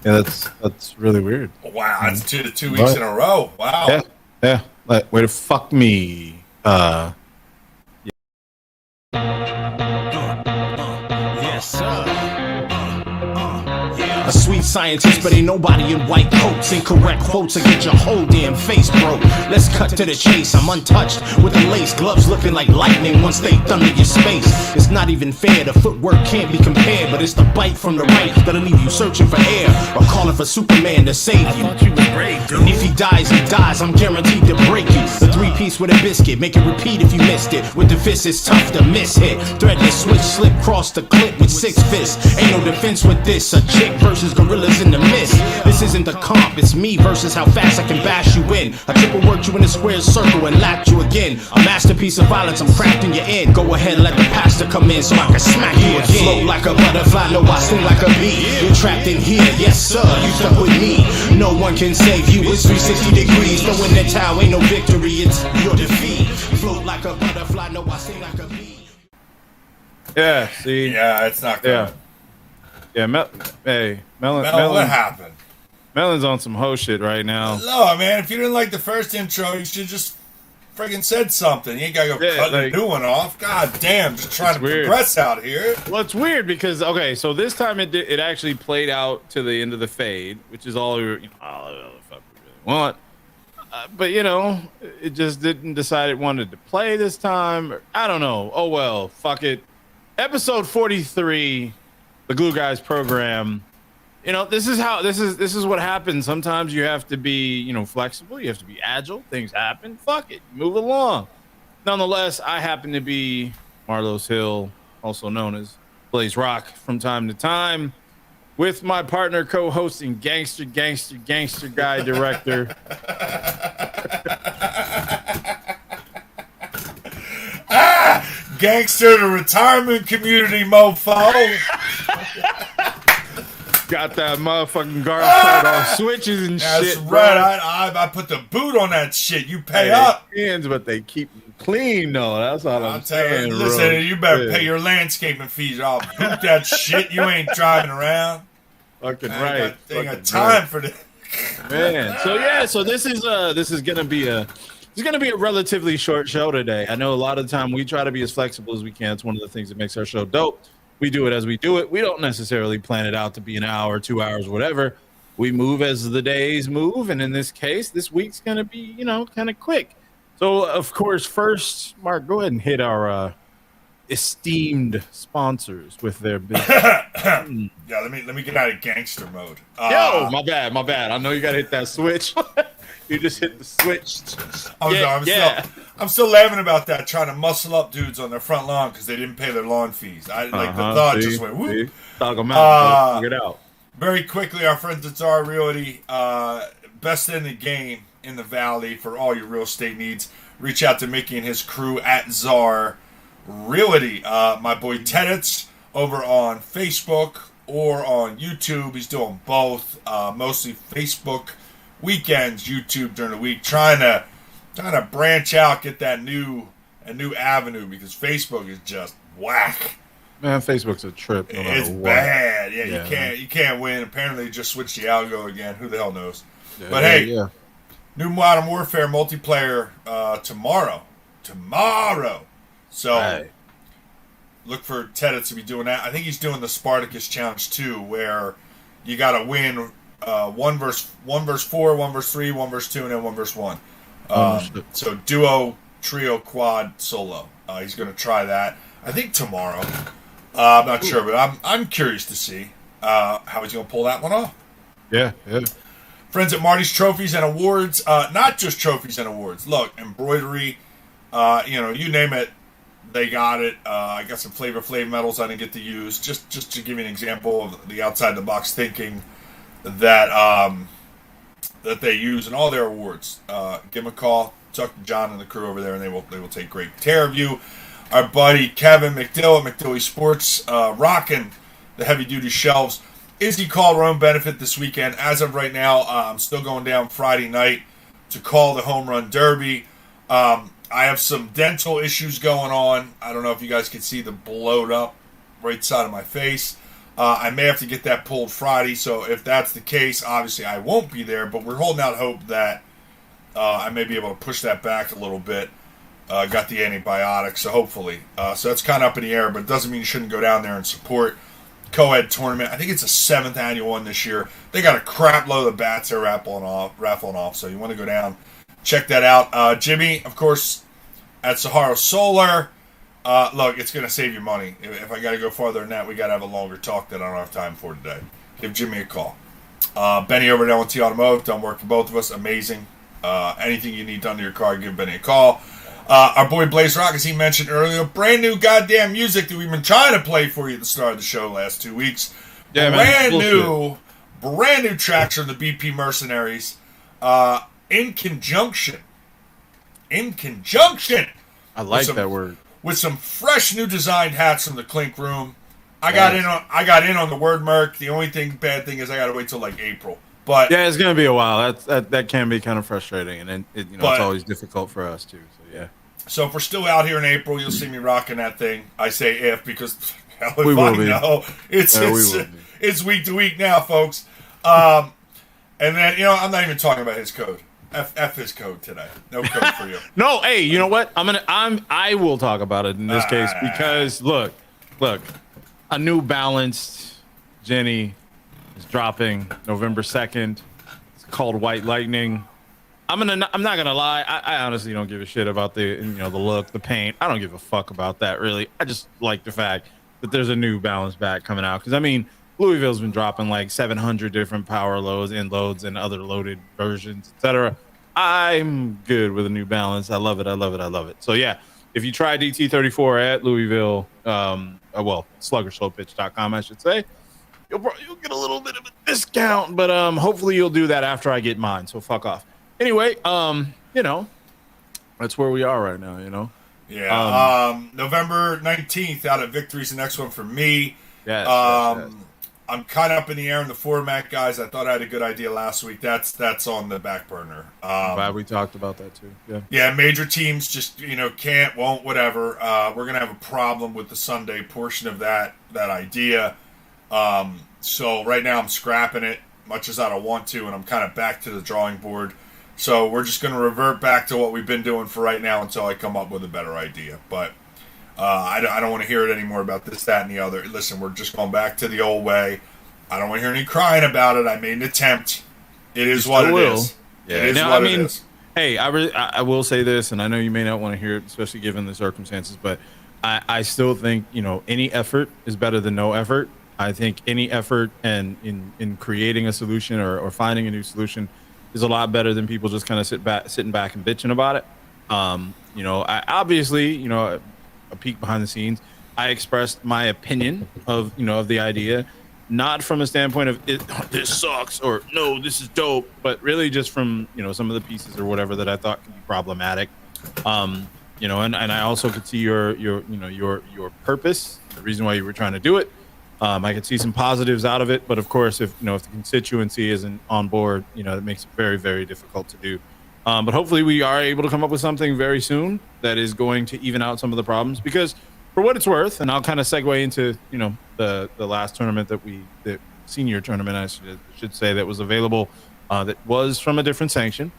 Yeah, that's really weird. Wow, that's two weeks in a row. Wow. Yeah, yeah. Like, way to fuck me. Yes, sir. A sweet scientist, but ain't nobody in white coats. Incorrect quotes will get your whole damn face broke. Let's cut to the chase. I'm untouched with the lace gloves looking like lightning once they thunder your space. It's not even fair, the footwork can't be compared, but it's the bite from the right that'll leave you searching for air or calling for Superman to save you. And if he dies, I'm guaranteed to break you. The 3-piece with a biscuit, make it repeat if you missed it. With the fist, it's tough to miss hit. Threadless switch, slip, cross the clip with 6 fists. Ain't no defense with this. A chick versus gorillas in the mist. This isn't the comp, it's me versus how fast I can bash you in. I triple worked you in a square circle and lapped you again. A masterpiece of violence, I'm crafting you in. Go ahead, let the pastor come in so I can smack you again. Float like a butterfly, no, I sting like a bee. You're trapped in here, yes sir, you stuck with me. No one can save you, it's 360 degrees. Throwing the towel, ain't no victory, it's your defeat. Float like a butterfly, no, I sting like a bee. Yeah, see? Yeah, it's not good. Yeah, Melon, what happened? Melon's on some hoe shit right now. No, man, if you didn't like the first intro, you should just friggin' said something. You ain't gotta go cut the new one off. God damn, just trying to progress out here. Well, it's weird because, okay, so this time it actually played out to the end of the fade, which is all the fuck we really want. But, you know, it just didn't decide it wanted to play this time. I don't know. Oh, well, fuck it. Episode 43, the Glue Guys program. You know, this is what happens. Sometimes you have to be, you know, flexible. You have to be agile. Things happen. Fuck it. Move along. Nonetheless, I happen to be Marlos Hill, also known as Blaze Rock from time to time, with my partner co-hosting Gangster Guy Director. Gangster to retirement community, mofo. Got that motherfucking guard put on switches and That's shit. That's right. I put the boot on that shit. You pay up. Hands, but they keep them clean though. That's all I'm saying. Listen, you better pay your landscaping fees. I'll boot that shit. You ain't driving around. Fucking right. Ain't got time for this. Man. So this is gonna be a relatively short show today. I know a lot of the time we try to be as flexible as we can. It's one of the things that makes our show dope. We do it as we do it. We don't necessarily plan it out to be an hour, 2 hours, whatever. We move as the days move, and in this case, this week's gonna be, you know, kind of quick. So, of course, first, Mark, go ahead and hit our esteemed sponsors with their business. Yeah, let me get out of gangster mode. Yo, my bad. I know you gotta hit that switch. You just hit the switch. I'm still laughing about that, trying to muscle up dudes on their front lawn because they didn't pay their lawn fees. The thought just went whoop. Dog them out. Figure it out. Very quickly, our friends at Czar Realty, best in the game in the Valley for all your real estate needs. Reach out to Mickey and his crew at Czar Realty. My boy Tedits over on Facebook or on YouTube. He's doing both. Mostly Facebook weekends, YouTube during the week, trying to branch out, get a new avenue because Facebook is just whack. Man, Facebook's a trip. No it's bad. Yeah, you can't win. Apparently, they just switched the algo again. Who the hell knows? Yeah, but hey, new Modern Warfare multiplayer tomorrow. So look for Tedit to be doing that. I think he's doing the Spartacus Challenge too, where you got to win 1 versus 4, 1 versus 3, 1 versus 2, and then 1 versus 1. So duo, trio, quad, solo. He's going to try that. I think tomorrow. I'm not sure, but I'm curious to see how he's going to pull that one off. Yeah. Friends at Marty's Trophies and Awards. Not just trophies and awards. Look, embroidery. You name it, they got it. I got some Flavor Flav medals I didn't get to use. Just to give you an example of the outside the box thinking that they use in all their awards. Give them a call, talk to John and the crew over there, and they will take great care of you. Our buddy Kevin McDill at McDilly Sports, rocking the heavy duty shelves. Izzy called her own benefit this weekend. As of right now, I'm still going down Friday night to call the home run derby. I have some dental issues going on. I don't know if you guys can see the blowed up right side of my face. I may have to get that pulled Friday, so if that's the case, obviously I won't be there, but we're holding out hope that I may be able to push that back a little bit. Got the antibiotics, so hopefully. So that's kind of up in the air, but it doesn't mean you shouldn't go down there and support co-ed tournament. I think it's a 7th annual one this year. They got a crap load of bats they're raffling off, so you want to go down, check that out. Jimmy, of course, at Sahara Solar. Look, it's going to save you money. If I got to go farther than that, we got to have a longer talk that I don't have time for today. Give Jimmy a call. Benny over at L&T Automotive, done work for both of us. Amazing. Anything you need done to your car, give Benny a call. Our boy Blaze Rock, as he mentioned earlier, brand new goddamn music that we've been trying to play for you at the start of the show last 2 weeks. Yeah, brand new tracks from the BP Mercenaries. In conjunction. I like that word. With some fresh new designed hats from the Clink Room. I got in on the word Merc. The only bad thing is I got to wait till like April. But yeah, it's gonna be a while. That can be kind of frustrating, and it's always difficult for us too. So yeah. So if we're still out here in April, you'll see me rocking that thing. I say if because hell, if we will I be. know it's week to week now, folks. And then I'm not even talking about his code. F his code today. No code for you. No, hey, you know what? I will talk about it in this case because look, a New Balance Jenny is dropping November 2nd. It's called White Lightning. I'm not gonna lie. I honestly don't give a shit about the look, the paint. I don't give a fuck about that really. I just like the fact that there's a New Balance bat coming out because Louisville's been dropping like 700 different power loads, end loads, and other loaded versions, etc. I'm good with a New Balance. I love it. So yeah, if you try DT34 at Louisville, sluggerslowpitch.com, I should say, you'll get a little bit of a discount, but hopefully you'll do that after I get mine. So fuck off. Anyway, that's where we are right now. Yeah. November 19th out at Victory's the next one for me. Yes. I'm kind of up in the air in the format, guys. I thought I had a good idea last week. That's on the back burner. Glad we talked about that too. Yeah. Yeah, major teams just can't, won't, whatever. We're gonna have a problem with the Sunday portion of that idea. So right now I'm scrapping it, much as I don't want to, and I'm kind of back to the drawing board. So we're just gonna revert back to what we've been doing for right now until I come up with a better idea. But I don't want to hear it anymore about this, that, and the other. Listen, we're just going back to the old way. I don't want to hear any crying about it. I made an attempt. It is what it is. Yeah. It is what it is. Hey, I will say this, and I know you may not want to hear it, especially given the circumstances, but I still think, any effort is better than no effort. I think any effort and in creating a solution or finding a new solution is a lot better than people just kind of sitting back and bitching about it. I obviously, a peek behind the scenes, I expressed my opinion of the idea, not from a standpoint of this sucks or no, this is dope, but really just from some of the pieces or whatever that I thought could be problematic. And I also could see your purpose, the reason why you were trying to do it. I could see some positives out of it, but of course, if the constituency isn't on board, it makes it very, very difficult to do. But hopefully we are able to come up with something very soon that is going to even out some of the problems, because for what it's worth, and I'll kind of segue into, the last tournament the senior tournament, I should say, that was available, that was from a different sanction.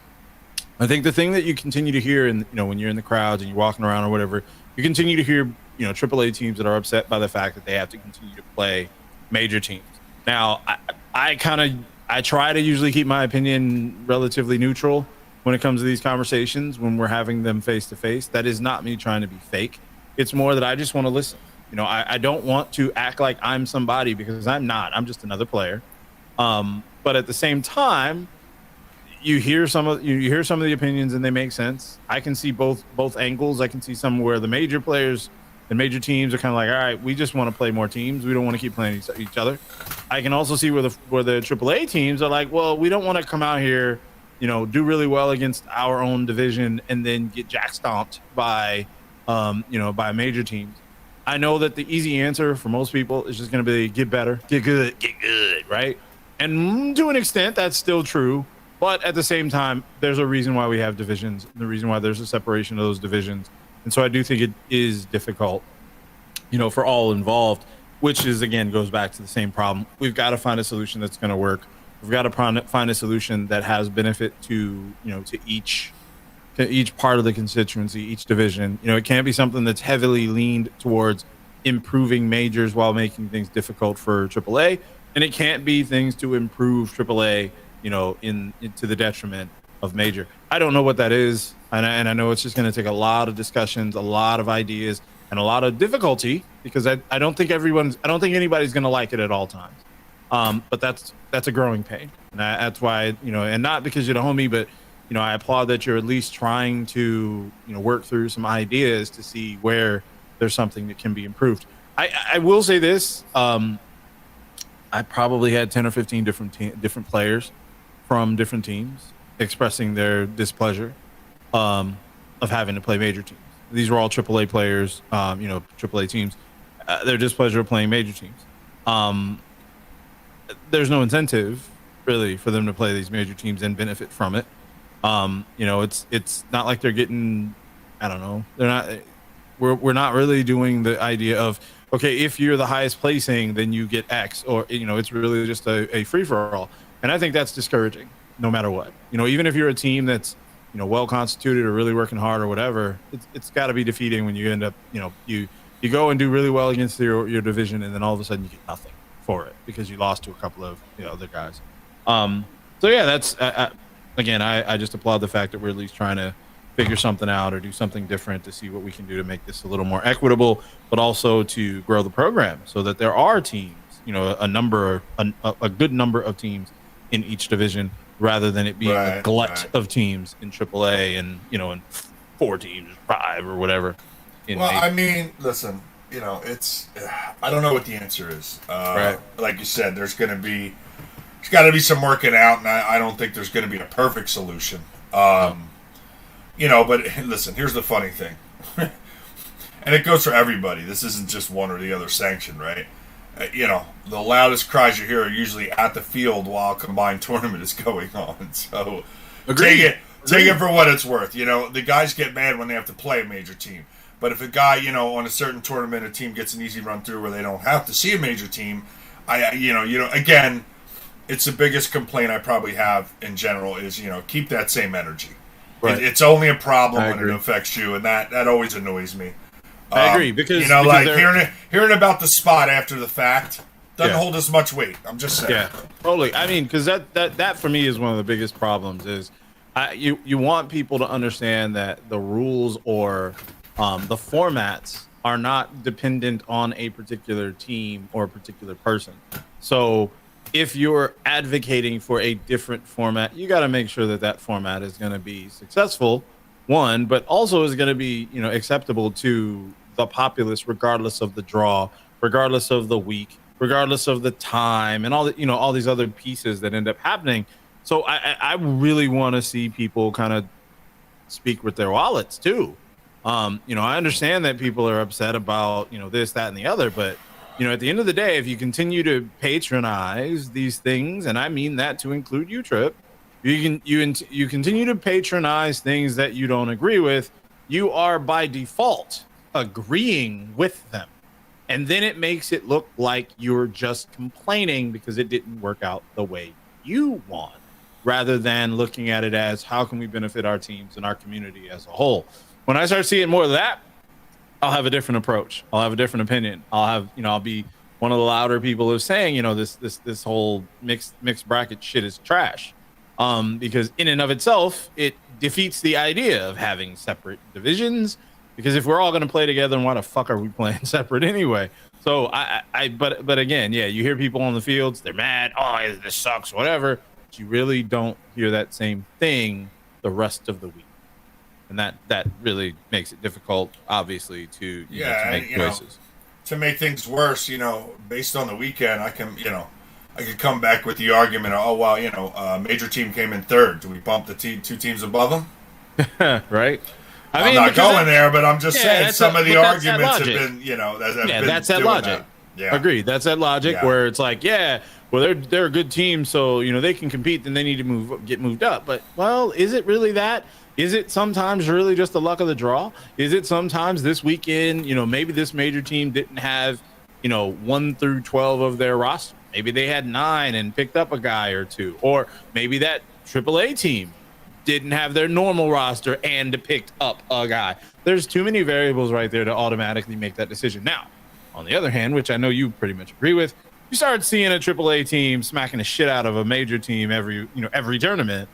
I think the thing that you continue to hear when you're in the crowds and you're walking around or whatever, you continue to hear, AAA teams that are upset by the fact that they have to continue to play major teams. Now, I try to usually keep my opinion relatively neutral when it comes to these conversations, when we're having them face to face. That is not me trying to be fake. It's more that I just want to listen. I don't want to act like I'm somebody, because I'm not. I'm just another player. But at the same time, you hear some of the opinions and they make sense. I can see both angles. I can see some where the major players and major teams are kind of like, all right, we just want to play more teams. We don't want to keep playing each other. I can also see where the AAA teams are like, well, we don't want to come out here, do really well against our own division and then get jack stomped by, by major teams. I know that the easy answer for most people is just going to be get better, get good, right? And to an extent, that's still true. But at the same time, there's a reason why we have divisions, the reason why there's a separation of those divisions. And so I do think it is difficult, for all involved. which is again goes back to the same problem. We've got to find a solution that's going to work. We've got to find a solution that has benefit to to each part of the constituency, each division. It can't be something that's heavily leaned towards improving majors while making things difficult for AAA, and it can't be things to improve AAA, into the detriment of major. I don't know what that is, and I know it's just going to take a lot of discussions, a lot of ideas, and a lot of difficulty, because I don't think anybody's going to like it at all times. But that's a growing pain, and that's why and not because you're the homie, but I applaud that you're at least trying to work through some ideas to see where there's something that can be improved. I will say this: I probably had 10 or 15 different players from different teams expressing their displeasure of having to play major teams. These were all AAA players, AAA teams. Their displeasure of playing major teams. There's no incentive really for them to play these major teams and benefit from it. It's not like they're getting, I don't know. They're not. We're not really doing the idea of, okay, if you're the highest placing, then you get X, or it's really just a free for all. And I think that's discouraging, no matter what. Even if you're a team that's well constituted or really working hard or whatever, it's got to be defeating when you end up you go and do really well against your division, and then all of a sudden you get nothing for it because you lost to a couple of other guys. So yeah, that's again, I just applaud the fact that we're at least trying to figure something out or do something different to see what we can do to make this a little more equitable, but also to grow the program so that there are teams, a good number of teams in each division, rather than it being a glut of teams in AAA and in 4 teams, 5 or whatever. I mean, listen, it's I don't know what the answer is. Right. Like you said, there's got to be some working out, and I don't think there's going to be a perfect solution. But listen, here's the funny thing, and it goes for everybody. This isn't just one or the other sanction, right? The loudest cries you hear are usually at the field while a combined tournament is going on. So take it for what it's worth. The guys get mad when they have to play a major team. But if a guy, on a certain tournament, a team gets an easy run through where they don't have to see a major team, again, it's the biggest complaint I probably have in general is, keep that same energy. Right. It's only a problem when it affects you, and that always annoys me. I agree because hearing about the spot after the fact doesn't hold as much weight. I'm just saying. Yeah, totally. I mean, because that for me is one of the biggest problems. Is you want people to understand that the rules or the formats are not dependent on a particular team or a particular person. So if you're advocating for a different format, you got to make sure that format is going to be successful, one, but also is going to be acceptable to the populace, regardless of the draw, regardless of the week, regardless of the time, and all the all these other pieces that end up happening. So I really want to see people kind of speak with their wallets too. I understand that people are upset about this, that, and the other, but at the end of the day, if you continue to patronize these things, and I mean that to include you, Trip, you continue to patronize things that you don't agree with, you are by default agreeing with them. And then it makes it look like you're just complaining because it didn't work out the way you want, rather than looking at it as how can we benefit our teams and our community as a whole. When I start seeing more of that, I'll have a different approach. I'll have a different opinion. I'll have, I'll be one of the louder people of saying, this whole mixed bracket shit is trash. Because in and of itself, it defeats the idea of having separate divisions. Because if we're all going to play together, then why the fuck are we playing separate anyway? So but again, yeah, you hear people on the fields, they're mad. Oh, this sucks, whatever. But you really don't hear that same thing the rest of the week. And that really makes it difficult, obviously, to make choices. To make things worse, based on the weekend, I can come back with the argument, major team came in third. Do we bump the two teams above them? Right. I'm not going there, but I'm just saying some of the arguments have been, that's that logic. Yeah. Agreed. That's that logic where it's like, they're a good team, so they can compete, then they need to get moved up. But is it really that? Is it sometimes really just the luck of the draw? Is it sometimes this weekend, maybe this major team didn't have 1 through 12 of their roster. Maybe they had 9 and picked up a guy or two, or maybe that AAA team didn't have their normal roster and picked up a guy. There's too many variables right there to automatically make that decision. Now, on the other hand, which I know you pretty much agree with, you start seeing a AAA team smacking the shit out of a major team every tournament,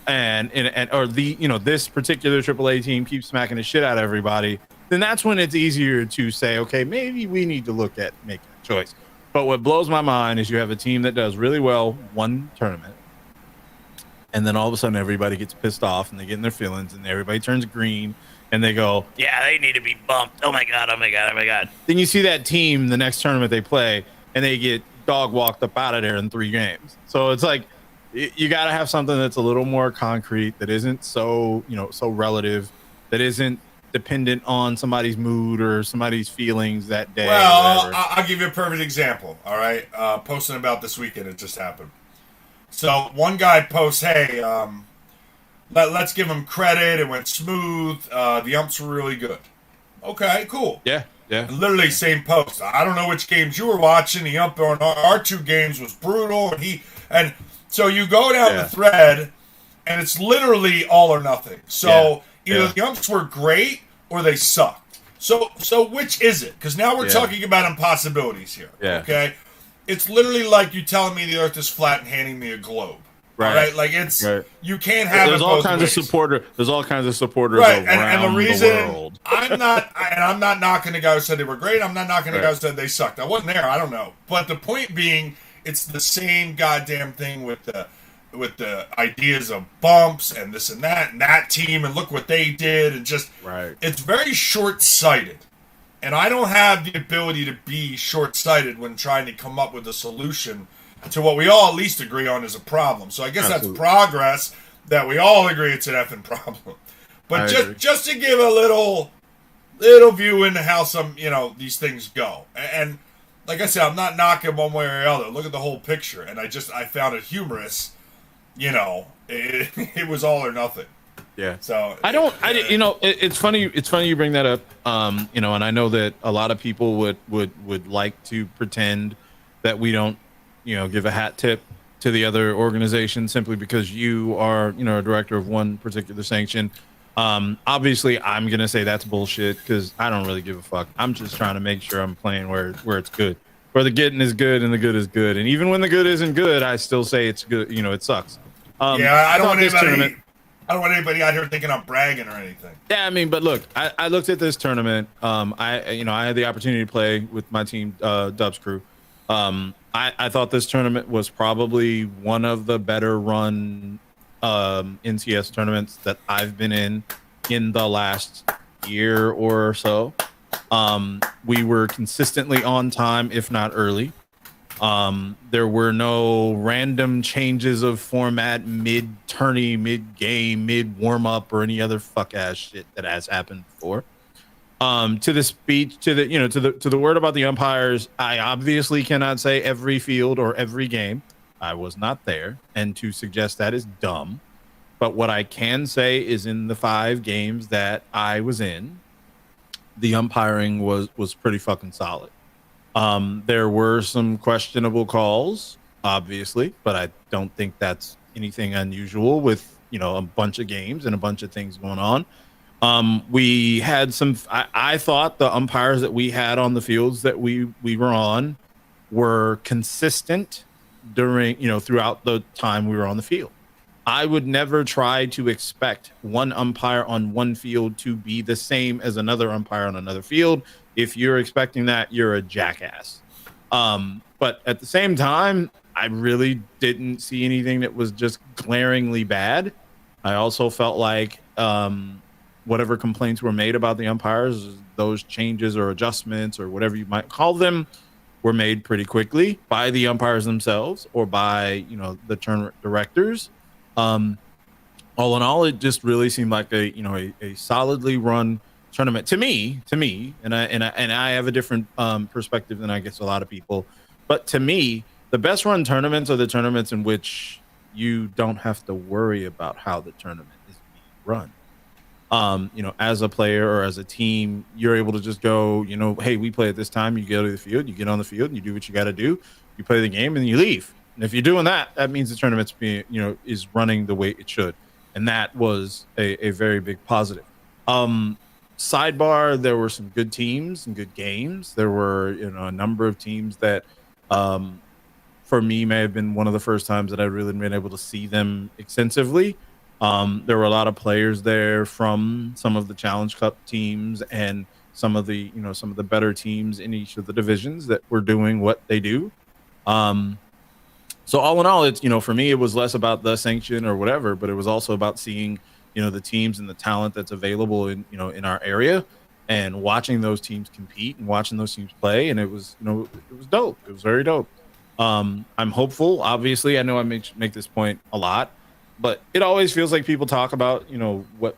or this particular AAA team keeps smacking the shit out of everybody, then that's when it's easier to say, okay, maybe we need to look at making a choice. But what blows my mind is you have a team that does really well one tournament, and then all of a sudden everybody gets pissed off and they get in their feelings and everybody turns green and they go, yeah, they need to be bumped. Oh my God. Then you see that team the next tournament they play and they get dog walked up out of there in 3 games. So it's like, you got to have something that's a little more concrete, that isn't so relative, that isn't dependent on somebody's mood or somebody's feelings that day. Well, I'll give you a perfect example. All right. Posting about this weekend, it just happened. So one guy posts, hey, let's give him credit. It went smooth. The umps were really good. Okay, cool. Yeah. And literally same post. I don't know which games you were watching. The ump on our 2 games was brutal. And so you go down the thread, and it's literally all or nothing. So either the umps were great or they sucked. So which is it? Because now we're talking about impossibilities here. Yeah. Okay? It's literally like you telling me the earth is flat and handing me a globe. Right? Like it's you can't have there's it all both kinds ways. of supporters. There's all kinds of supporters Right, around and the reason world. I'm not knocking the guy who said they were great. I'm not knocking the guy who said they sucked. I wasn't there. I don't know. But the point being, it's the same goddamn thing with the ideas of bumps and this and that team and look what they did, and just it's very short-sighted. And I don't have the ability to be short-sighted when trying to come up with a solution to what we all at least agree on is a problem. So I guess that's progress that we all agree it's an effing problem. But just to give a little view into how some, these things go. And like I said, I'm not knocking one way or the other. Look at the whole picture. And I found it humorous. It was all or nothing. Yeah. So it's funny. It's funny you bring that up. And I know that a lot of people would like to pretend that we don't, give a hat tip to the other organization simply because you are, a director of one particular sanction. Obviously, I'm gonna say that's bullshit because I don't really give a fuck. I'm just trying to make sure I'm playing where it's good, where the getting is good and the good is good. And even when the good isn't good, I still say it's good. It sucks. I don't want anybody out here thinking I'm bragging or anything. Yeah, but look, I looked at this tournament. I had the opportunity to play with my team, Dubs crew. I thought this tournament was probably one of the better run NCS tournaments that I've been in the last year or so. We were consistently on time, if not early. There were no random changes of format mid-tourney, mid-game, mid-warm-up, or any other fuck-ass shit that has happened before. To the speech, to the word about the umpires, I obviously cannot say every field or every game. I was not there, and to suggest that is dumb. But what I can say is in the 5 games that I was in, the umpiring was pretty fucking solid. There were some questionable calls, obviously, but I don't think that's anything unusual with, a bunch of games and a bunch of things going on. We had I thought the umpires that we had on the fields that we were on were consistent during, throughout the time we were on the field. I would never try to expect one umpire on one field to be the same as another umpire on another field. If you're expecting that, you're a jackass. But at the same time, I really didn't see anything that was just glaringly bad. I also felt like whatever complaints were made about the umpires, those changes or adjustments or whatever you might call them, were made pretty quickly by the umpires themselves or by, the tournament directors. All in all, it just really seemed like a solidly run tournament to me, and I have a different perspective than I guess a lot of people, but to me, the best run tournaments are the tournaments in which you don't have to worry about how the tournament is being run. as a player or as a team, you're able to just go, hey, we play at this time. You go to the field, you get on the field, and you do what you got to do. You play the game, and then you leave. And if you're doing that, that means the tournament's being, is running the way it should. And that was a very big positive. Sidebar, there were some good teams and good games. There were, a number of teams that, for me, may have been one of the first times that I've really been able to see them extensively. There were a lot of players there from some of the Challenge Cup teams and some of the better teams in each of the divisions that were doing what they do. So all in all, it's, for me, it was less about the sanction or whatever, but it was also about seeing, the teams and the talent that's available in, in our area and watching those teams compete and watching those teams play. And it was, it was dope. It was very dope. I'm hopeful. Obviously, I know I make this point a lot, but it always feels like people talk about,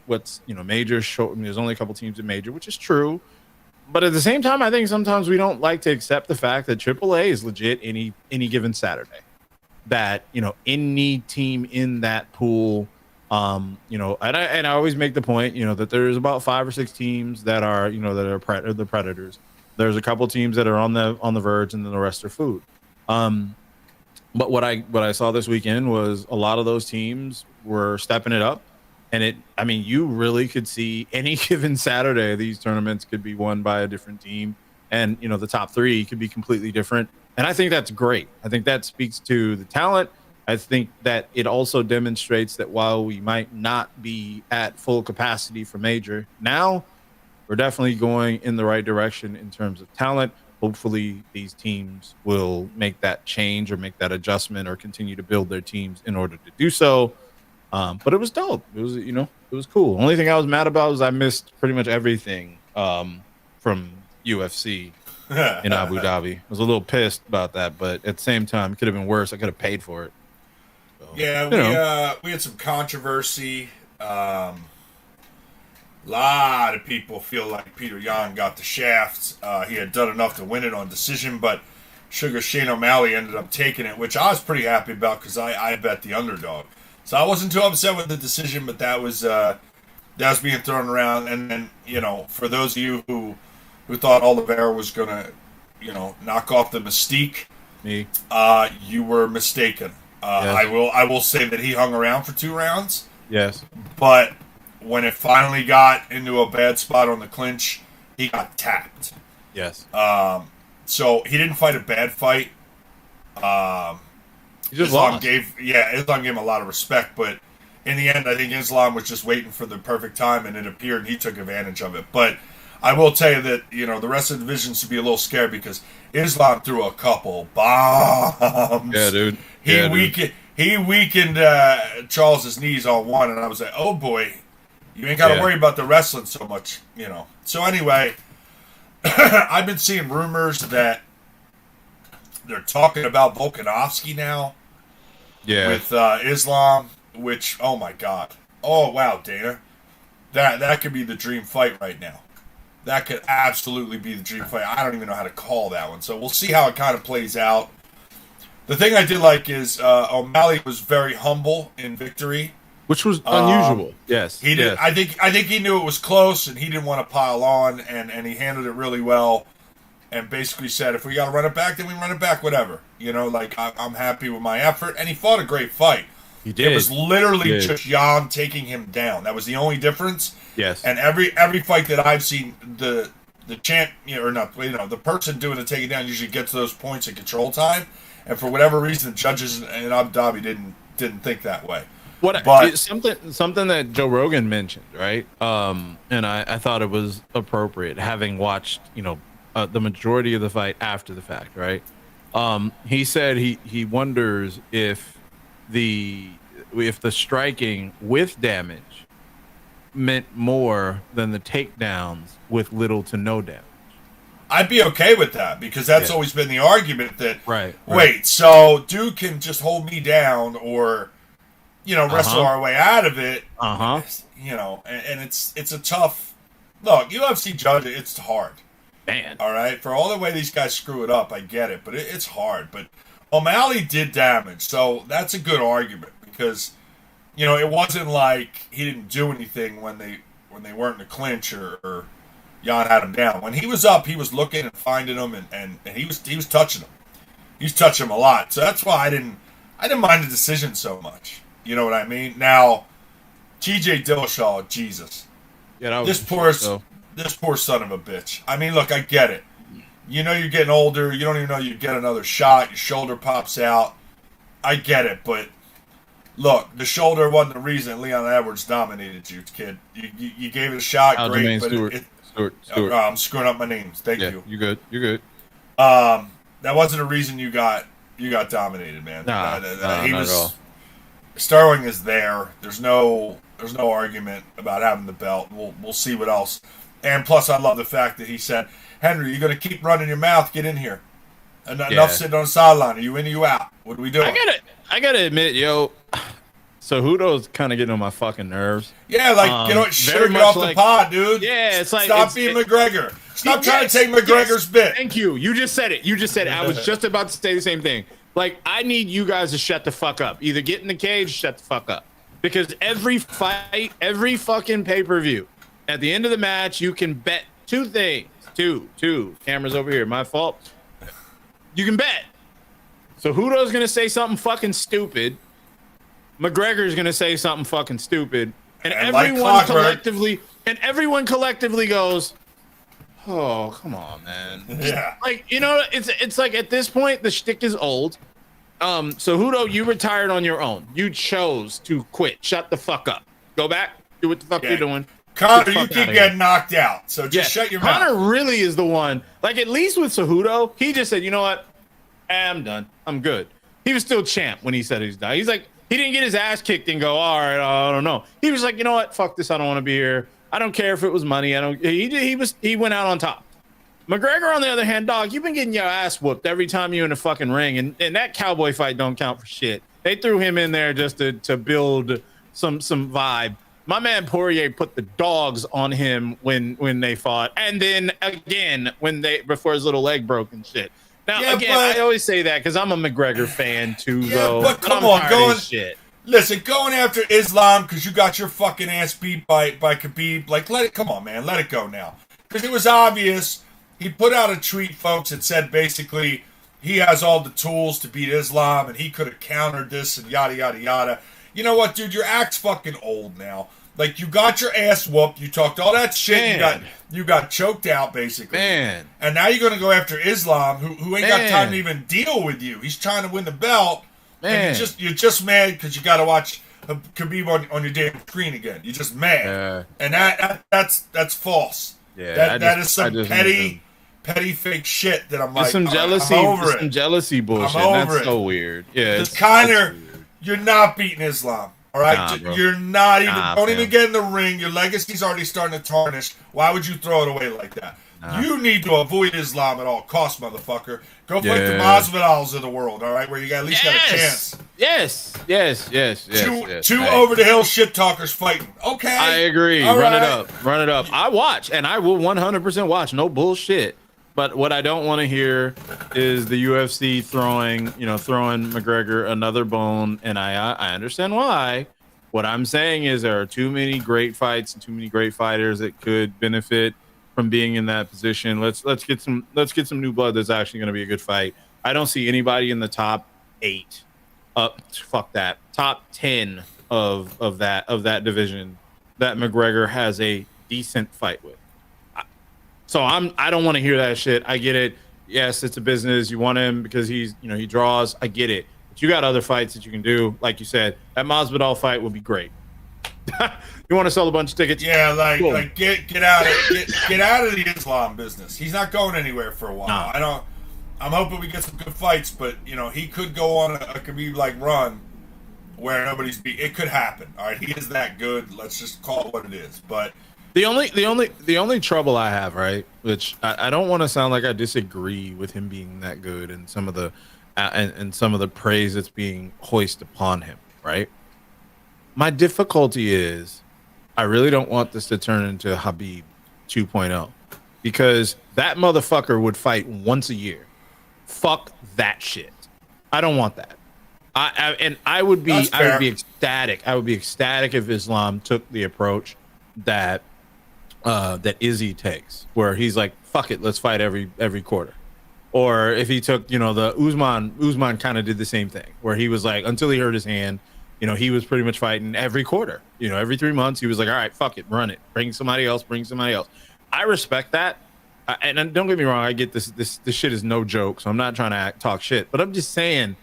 what's, major show. I mean, there's only a couple teams in major, which is true. But at the same time, I think sometimes we don't like to accept the fact that AAA is legit any given Saturday. That, any team in that pool, and I always make the point, that there's about 5 or 6 teams that are, the Predators. There's a couple teams that are on the verge, and then the rest are food. But what I saw this weekend was a lot of those teams were stepping it up. And you really could see any given Saturday, these tournaments could be won by a different team. And, the top 3 could be completely different. And I think that's great. I think that speaks to the talent. I think that it also demonstrates that while we might not be at full capacity for major now, we're definitely going in the right direction in terms of talent. Hopefully these teams will make that change or make that adjustment or continue to build their teams in order to do so. But it was dope. It was, it was cool. Only thing I was mad about was I missed pretty much everything from UFC in Abu Dhabi. I was a little pissed about that, but at the same time, it could have been worse. I could have paid for it. So, yeah, we had some controversy. Lot of people feel like Peter Yan got the shaft. He had done enough to win it on decision, but Sugar Shane O'Malley ended up taking it, which I was pretty happy about because I bet the underdog. So I wasn't too upset with the decision, but that was being thrown around. And then, for those of you who thought Oliveira was going to, knock off the mystique, me, you were mistaken. Yes. I will say that he hung around for 2 rounds. Yes. But when it finally got into a bad spot on the clinch, he got tapped. Yes. So he didn't fight a bad fight. He just Islam lost. Islam gave him a lot of respect, but in the end, I think Islam was just waiting for the perfect time, and it appeared and he took advantage of it. But I will tell you that, the rest of the division should be a little scared because Islam threw a couple bombs. Yeah, dude. He weakened Charles's knees on one, and I was like, oh boy, you ain't got to worry about the wrestling so much, So anyway, I've been seeing rumors that they're talking about Volkanovski now. Yeah. With Islam, which, oh my God. Oh, wow, Dana. That could be the dream fight right now. That could absolutely be the dream fight. I don't even know how to call that one. So we'll see how it kind of plays out. The thing I did like is O'Malley was very humble in victory. Which was unusual. Yes. He did. Yes. I think he knew it was close, and he didn't want to pile on, and he handled it really well. And basically said, if we got to run it back, then we run it back, whatever. I'm happy with my effort. And he fought a great fight. He did. It was literally just Jan taking him down. That was the only difference. Yes. And every fight that I've seen, the champ, the person doing the taking down usually gets those points in control time. And for whatever reason, the judges in Abu Dhabi didn't think that way. Something that Joe Rogan mentioned, right? And I thought it was appropriate, having watched, the majority of the fight after the fact, right? He said he wonders if the striking with damage meant more than the takedowns with little to no damage. I'd be okay with that because that's always been the argument that right. Wait, so dude can just hold me down or wrestle our way out of it. And it's a tough look. UFC judging, it's hard. Man. All right, for all the way these guys screw it up, I get it, but it's hard. But O'Malley did damage, so that's a good argument because, it wasn't like he didn't do anything when they when they weren't in the clinch or Jan had him down. When he was up, he was looking and finding them, and he was touching them. He was touching them a lot. So that's why I didn't mind the decision so much. You know what I mean? Now, TJ Dillashaw, Jesus, Yeah, this poor son of a bitch. I mean, look, I get it. You know you're getting older. You don't even know you get another shot. Your shoulder pops out. I get it, but look, the shoulder wasn't the reason Leon Edwards dominated you, kid. You gave it a shot, great, but Stewart. I'm screwing up my names. Thank you. You're good. You're good. That wasn't the reason you got dominated, man. Nah, he not was. at all. Sterling is there. There's no argument about having the belt. We'll see what else. And plus, I love the fact that he said, "Henry, you're gonna keep running your mouth. Get in here. Enough sitting on the sideline. Are you in or you out? What are we doing?" I gotta admit, yo. So Hudo's kind of getting on my fucking nerves. Yeah, like get off the pod, dude. Yeah, it's like stop being McGregor. Stop trying to take McGregor's bit. Thank you. You just said it. I was just about to say the same thing. Like, I need you guys to shut the fuck up. Either get in the cage, shut the fuck up. Because every fight, every fucking pay-per-view, at the end of the match, you can bet two things. Two. Cameras over here. My fault. You can bet. So Hudo's gonna say something fucking stupid. McGregor's gonna say something fucking stupid, and everyone collectively goes, "Oh, come on, man." Yeah. Like, you know, it's like at this point the shtick is old. So Hudo, you retired on your own. You chose to quit. Shut the fuck up. Go back. Do what the fuck you're doing. Connor, you keep getting knocked out, so just shut your mouth. Connor really is the one. Like, at least with Cejudo, he just said, "You know what? I'm done. I'm good." He was still champ when he said he's done. He's like, he didn't get his ass kicked and go, "All right, I don't know." He was like, "You know what? Fuck this. I don't want to be here. I don't care if it was money. I don't." He went out on top. McGregor, on the other hand, dog, you've been getting your ass whooped every time you're in the fucking ring, and that cowboy fight don't count for shit. They threw him in there just to build some vibe. My man Poirier put the dogs on him when they fought, and then again before his little leg broke and shit. Now, I always say that because I'm a McGregor fan too, though. But come on, going after Islam because you got your fucking ass beat by Khabib. Like, come on, man, let it go now. Because it was obvious. He put out a tweet, folks, that said basically he has all the tools to beat Islam and he could have countered this and yada yada yada. You know what, dude? Your act's fucking old now. Like, you got your ass whooped. You talked all that shit. Man. You got choked out, basically. Man. And now you're going to go after Islam, who ain't got time to even deal with you. He's trying to win the belt. Man. And you're just mad because you got to watch Khabib on your damn screen again. You're just mad. Yeah. And that's false. Yeah. That is some petty fake shit that I'm like, some jealousy, I'm over it. Some jealousy bullshit. That's so weird. Yeah. It's Connor, you're not beating Islam. All right, you're not even. Don't even get in the ring. Your legacy's already starting to tarnish. Why would you throw it away like that? You need to avoid Islam at all costs, motherfucker. Go fight the Masvidals of the world. All right, where you at least got a chance. Yes. Two over the hill shit talkers fighting. Okay, I agree. Run it up. I watch, and I will 100% watch. No bullshit. But what I don't want to hear is the UFC throwing McGregor another bone, and I understand why. What I'm saying is there are too many great fights and too many great fighters that could benefit from being in that position. Let's get some new blood that's actually going to be a good fight. I don't see anybody in the top 8, top 10 of that division that McGregor has a decent fight with. So I don't want to hear that shit. I get it. Yes, it's a business. You want him because he draws. I get it. But you got other fights that you can do. Like you said, that Masvidal fight would be great. You want to sell a bunch of tickets? Yeah, like get out of the Islam business. He's not going anywhere for a while. Nah. I'm hoping we get some good fights, but he could go on a Khabib like run where nobody's beat. It could happen. All right, he is that good. Let's just call it what it is. But the only trouble I have, right, which I don't want to sound like I disagree with him being that good and some of the and some of the praise that's being hoisted upon him, right? My difficulty is I really don't want this to turn into Khabib 2.0 because that motherfucker would fight once a year. Fuck that shit. I don't want that. I would be ecstatic. I would be ecstatic if Islam took the approach that that Izzy takes, where he's like, "Fuck it, let's fight every quarter." Or if he took, the Usman kind of did the same thing, where he was like, until he hurt his hand, he was pretty much fighting every quarter. Every 3 months, he was like, all right, fuck it, run it, bring somebody else. I respect that, and don't get me wrong, I get this shit is no joke, so I'm not trying to talk shit, but I'm just saying,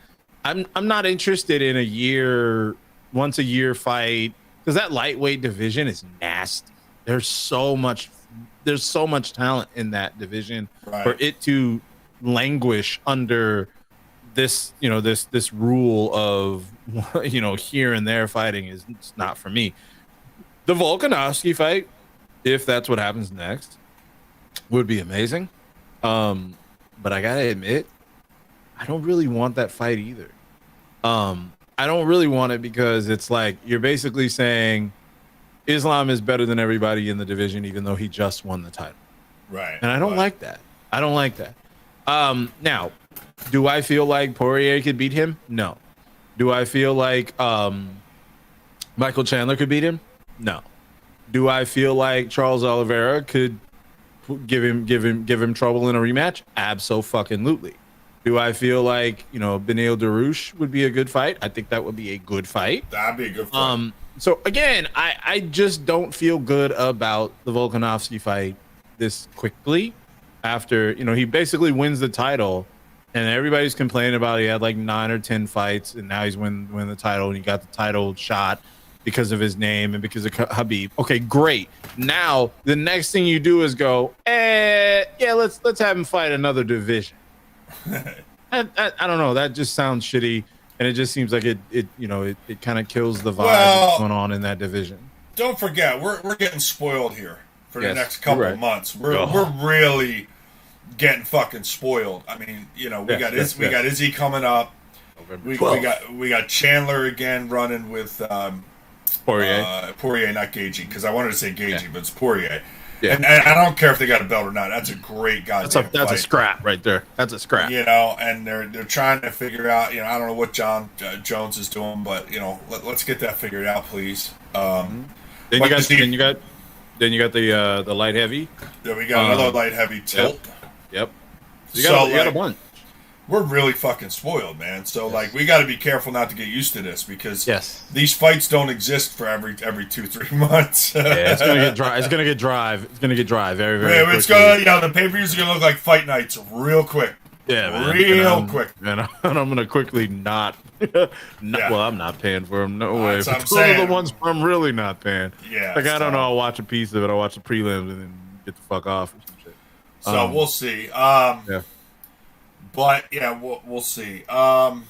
I'm not interested in once a year fight, because that lightweight division is nasty. There's so much talent in that division, right, for it to languish under this this rule of here and there fighting is not for me. The Volkanovski fight, if that's what happens next, would be amazing, but I gotta admit, I don't really want that fight either. I don't really want it, because it's like you're basically saying Islam is better than everybody in the division, even though he just won the title, right, and I don't like that. Now, do I feel like Poirier could beat him? No. Do I feel like Michael Chandler could beat him? No. Do I feel like Charles Oliveira could give him trouble in a rematch? Abso-fucking-lutely. Do I feel like Beneil Dariush would be a good fight? I think that would be a good fight. That'd be a good fight. So again, I just don't feel good about the Volkanovski fight this quickly. After he basically wins the title, and everybody's complaining about he had like 9 or 10 fights, and now he's win the title, and he got the title shot because of his name and because of Khabib. Okay, great. Now the next thing you do is go, yeah, let's have him fight another division. I don't know. That just sounds shitty, and it just seems like it kind of kills the vibe that's going on in that division. Don't forget, we're getting spoiled here for the next couple of months. We're really getting fucking spoiled. I mean, we got Izzy coming up. We got Chandler again running with Poirier, not Gaethje, because I wanted to say Gaethje, but it's Poirier. Yeah. And I don't care if they got a belt or not. That's a great goddamn fight. That's a scrap right there. That's a scrap. And they're trying to figure out. I don't know what John Jones is doing, but let's get that figured out, please. Then you got the light heavy. Yeah, we got another light heavy tilt. Yep. You got a bunch. We're really fucking spoiled, man. So we got to be careful not to get used to this, because these fights don't exist for every 2-3 months. Yeah, it's gonna get dry. It's gonna get dry. It's gonna get dry very, very. Yeah, it's gonna. The pay-per-views are gonna look like fight nights real quick. Yeah, man. Real quick. And I'm gonna quickly not. Well, I'm not paying for them. No way. That's what I'm Those saying. are the ones I'm really not paying. Yeah. I don't know. I'll watch a piece of it. I'll watch the prelims and then get the fuck off or some shit. So we'll see. Yeah. But yeah, we'll see. Man,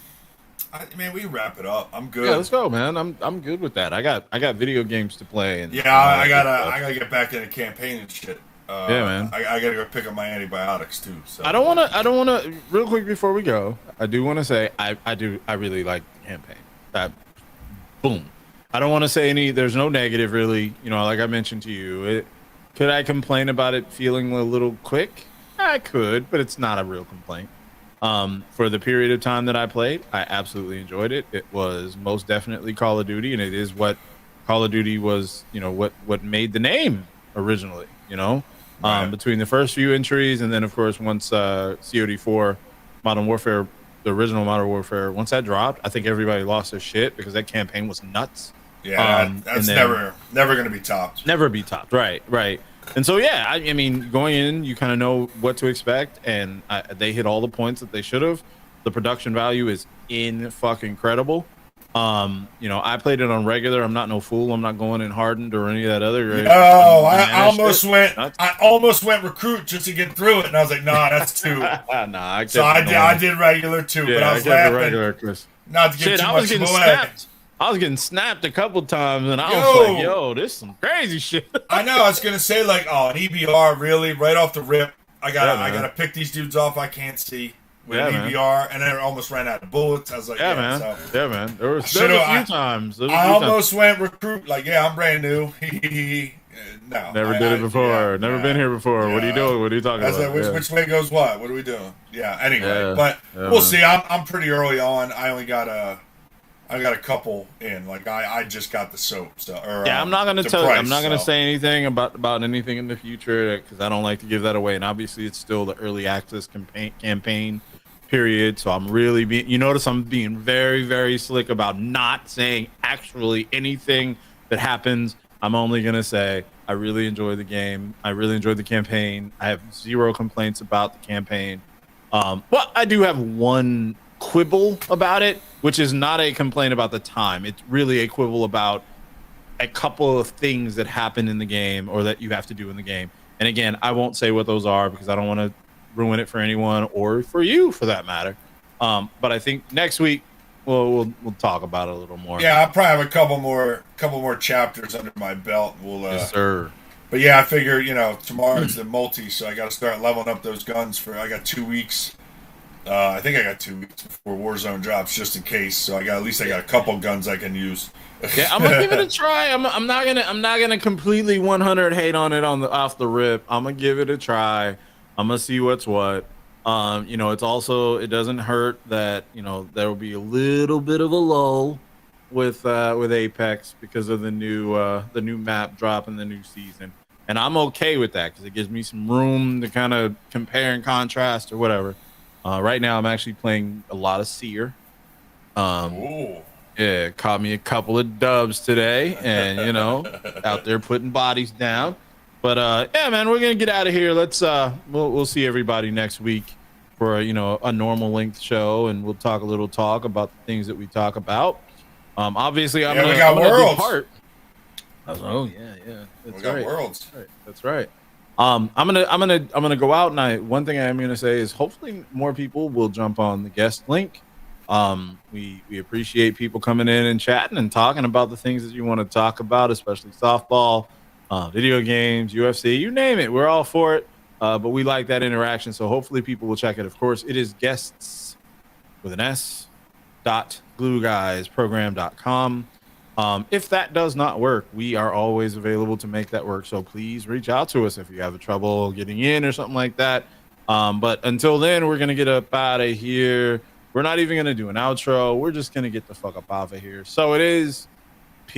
we wrap it up. I'm good. Yeah, let's go, man. I'm good with that. I got video games to play, and I gotta get back into campaign and shit. Yeah, man. I gotta go pick up my antibiotics too. So I don't wanna. Real quick before we go, I do want to say I really like the campaign. Boom. I don't want to say there's no negative really. Like I mentioned to you, could I complain about it feeling a little quick? I could, but it's not a real complaint. For the period of time that I played, I absolutely enjoyed it. It was most definitely Call of Duty, and it is what Call of Duty was, what made the name originally, Right. Between the first few entries, and then of course once COD4 Modern Warfare, the original Modern Warfare, once that dropped, I think everybody lost their shit because that campaign was nuts. Yeah, that's never going to be topped. Never be topped. Right. And so, yeah, I mean, going in, you kind of know what to expect, and they hit all the points that they should have. The production value is fucking incredible. I played it on regular. I'm not no fool. I'm not going in hardened or any of that other. Oh, I almost went recruit just to get through it, and I was like, nah, that's too. Nah, I did regular too, but I was laughing. Regular, Chris. Not to get too much away. I was getting snapped a couple times, and I was like, yo, this is some crazy shit. I know. I was going to say, an EBR, really, right off the rip. I gotta pick these dudes off I can't see with an EBR, and then I almost ran out of bullets. I was like, man. There was a few times. I almost went recruit, I'm brand new. No. Never did it before. Never been here before. Yeah. What are you doing? What are you talking about? Like, which way goes what? What are we doing? Yeah, anyway. But we'll see. I'm pretty early on. I only got I got a couple in. Like I just got the soap. So Yeah, I'm not gonna the tell. price, I'm not gonna so. say anything about anything in the future because I don't like to give that away. And obviously, it's still the early access campaign period. So I'm really being. You notice I'm being very, very slick about not saying actually anything that happens. I'm only gonna say I really enjoy the game. I really enjoyed the campaign. I have zero complaints about the campaign. But I do have one quibble about it, which is not a complaint about the time. It's really a quibble about a couple of things that happen in the game or that you have to do in the game. And again, I won't say what those are because I don't want to ruin it for anyone or for you for that matter. But I think next week we'll talk about it a little more. Yeah, I'll probably have a couple more chapters under my belt. We'll Yes, sir. But yeah, I figure, tomorrow's the multi, so I got to start leveling up those guns I got 2 weeks. I think I got 2 weeks before Warzone drops, just in case. So I got a couple guns I can use. Yeah, I'm gonna give it a try. I'm not gonna completely 100 hate on it off the rip. I'm gonna give it a try. I'm gonna see what's what. It's also, it doesn't hurt that there will be a little bit of a lull with Apex because of the new map drop in the new season. And I'm okay with that because it gives me some room to kind of compare and contrast or whatever. Right now, I'm actually playing a lot of Seer. Ooh. Yeah, caught me a couple of dubs today, and out there putting bodies down. But yeah, man, we're gonna get out of here. Let's we'll see everybody next week for a normal length show, and we'll talk a little talk about the things that we talk about. Obviously, I'm we got gonna do Worlds. part. Oh yeah. We got Worlds. That's right. I'm gonna go out, and one thing I am gonna say is hopefully more people will jump on the guest link. We appreciate people coming in and chatting and talking about the things that you want to talk about, especially softball, video games, UFC, you name it. We're all for it. But we like that interaction, so hopefully people will check it. Of course, it is guests with an S .glueguysprogram.com. If that does not work, we are always available to make that work. So please reach out to us if you have trouble getting in or something like that. But until then, we're going to get up out of here. We're not even going to do an outro. We're just going to get the fuck up out of here. So it is peace.